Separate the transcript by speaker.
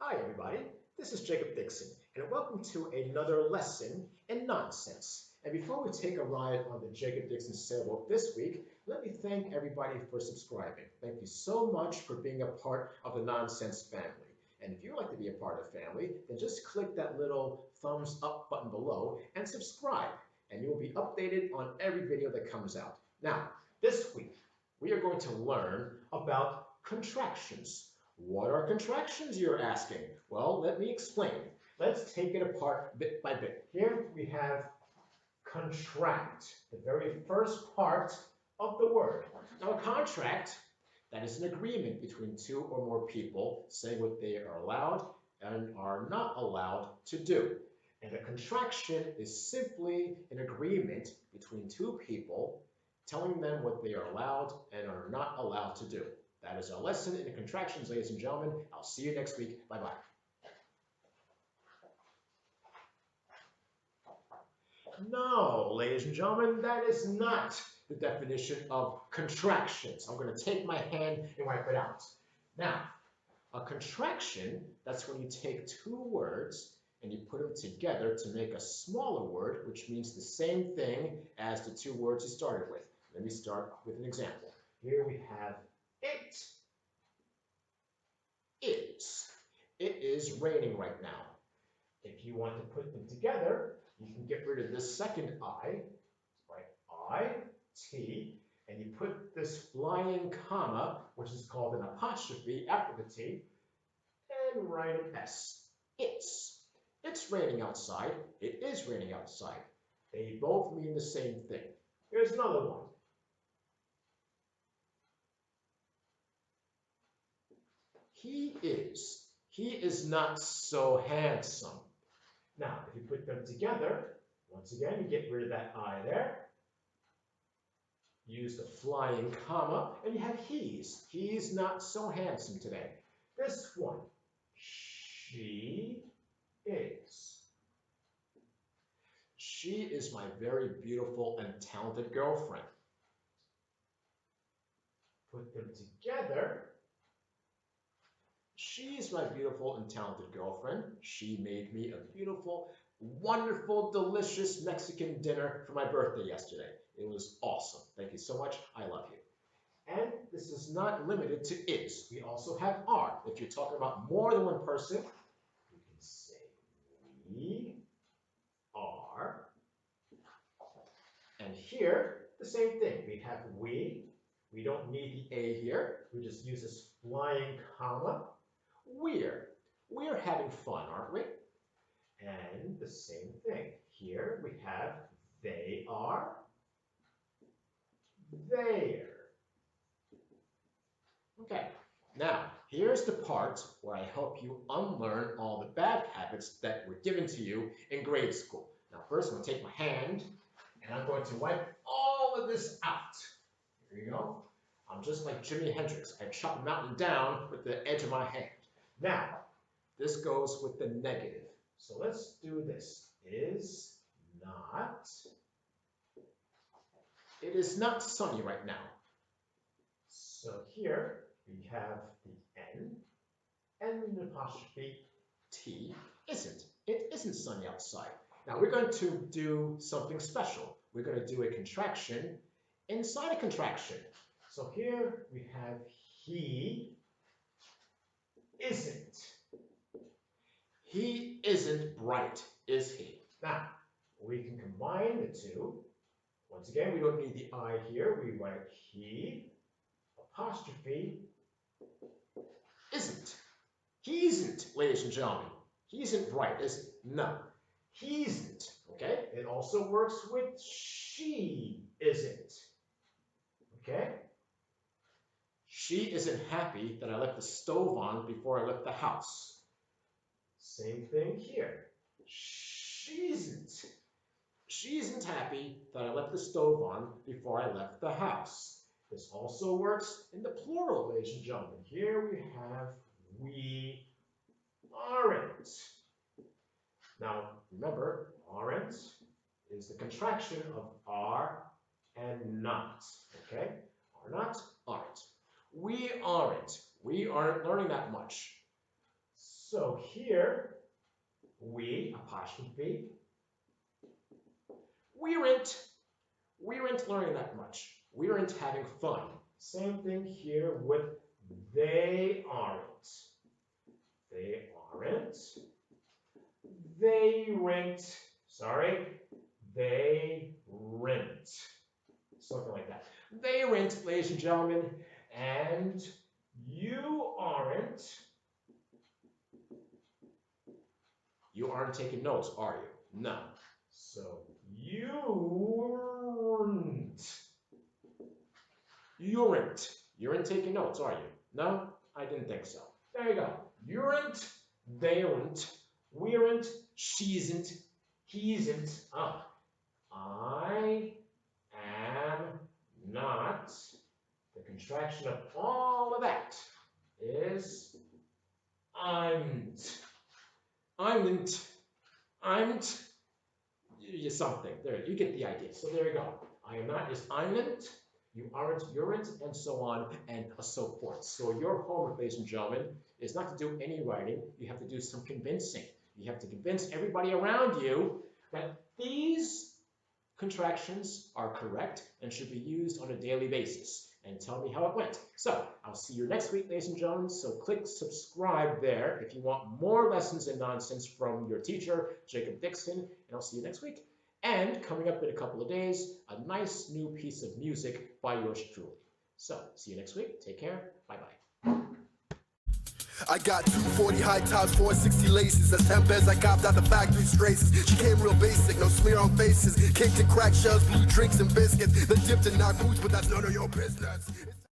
Speaker 1: Hi everybody, this is Jacob Dixon, and welcome to another lesson in nonsense. And before we take a ride on the Jacob Dixon sailboat this week, let me thank everybody for subscribing. Thank you so much for being a part of the Nonsense family. And if you'd like to be a part of the family, then just click that little thumbs up button below and subscribe, and you will be updated on every video that comes out. Now, this week, we are going to learn about contractions. What are contractions, you're asking? Well, let me explain. Let's take it apart bit by bit. Here we have contract, the very first part of the word. Now, a contract, that is an agreement between two or more people saying what they are allowed and are not allowed to do. And a contraction is simply an agreement between two people telling them what they are allowed and are not allowed to do. That is our lesson in contractions, ladies and gentlemen. I'll see you next week. Bye-bye. No, ladies and gentlemen, that is not the definition of contractions. I'm going to take my hand and wipe it out. Now, a contraction, that's when you take two words and you put them together to make a smaller word, which means the same thing as the two words you started with. Let me start with an example. Here we have it is. It is raining right now. If you want to put them together, you can get rid of this second I, right? I, T, and you put this flying comma, which is called an apostrophe after the T, and write an S. It's. It's raining outside. It is raining outside. They both mean the same thing. Here's another one. He is. He is not so handsome. Now, if you put them together, once again, you get rid of that I there. Use the flying comma, and you have he's. He's not so handsome today. This one, she is. She is my very beautiful and talented girlfriend. Put them together. She's my beautiful and talented girlfriend. She made me a beautiful, wonderful, delicious Mexican dinner for my birthday yesterday. It was awesome. Thank you so much. I love you. And this is not limited to is. We also have are. If you're talking about more than one person, you can say we are. And here, the same thing. We have we. We don't need the A here. We just use this flying comma. We're having fun, aren't we? And the same thing. Here we have they are. There. Okay, now here's the part where I help you unlearn all the bad habits that were given to you in grade school. Now first I'm going to take my hand and I'm going to wipe all of this out. Here you go. I'm just like Jimi Hendrix. I chop a mountain down with the edge of my hand. Now, this goes with the negative. So let's do this. Is not. It is not sunny right now. So here we have the N and the apostrophe T isn't. It isn't sunny outside. Now we're going to do something special. We're going to do a contraction inside a contraction. So here we have he isn't. He isn't bright, is he? Now, we can combine the two. Once again, we don't need the I here. We write he, apostrophe, isn't. He isn't, ladies and gentlemen. He isn't bright, is he? No. He isn't, okay? It also works with she isn't, okay? She isn't happy that I left the stove on before I left the house. Same thing here. She isn't happy that I left the stove on before I left the house. This also works in the plural, ladies and gentlemen. Here we have we aren't. Now, remember, aren't is the contraction of are and not. Okay? Are not, aren't. We aren't. We aren't learning that much. So here, we, apostrophe, we aren't learning that much. We aren't having fun. Same thing here with they aren't. They aren't. They rent. Sorry. They rent. Something like that. They rent, ladies and gentlemen, and you aren't. You aren't taking notes, are you? No. So you aren't. You aren't. You aren't taking notes, are you? No? I didn't think so. There you go. You aren't. They aren't. We aren't. She isn't. He isn't. I am not. The contraction of all of that is aren't. Aren't. Aren't. Something. There, you get the idea. So there you go. I am not is aren't. You aren't, you'rent, and so on and so forth. So your homework, ladies and gentlemen, is not to do any writing. You have to do some convincing. You have to convince everybody around you that these contractions are correct and should be used on a daily basis. And tell me how it went. So I'll see you next week, ladies and gentlemen. So click subscribe there if you want more lessons and nonsense from your teacher, Jacob Dixon. And I'll see you next week. And coming up in a couple of days, a nice new piece of music by yours truly. So, see you next week. Take care. Bye-bye.
Speaker 2: I got 240 high tops, 460 laces. That's 10 pairs I copped out the factory straces. She came real basic, no smear on faces. Cake to crack shells, blue drinks and biscuits. Then dipped in knock boots, but that's none of your business.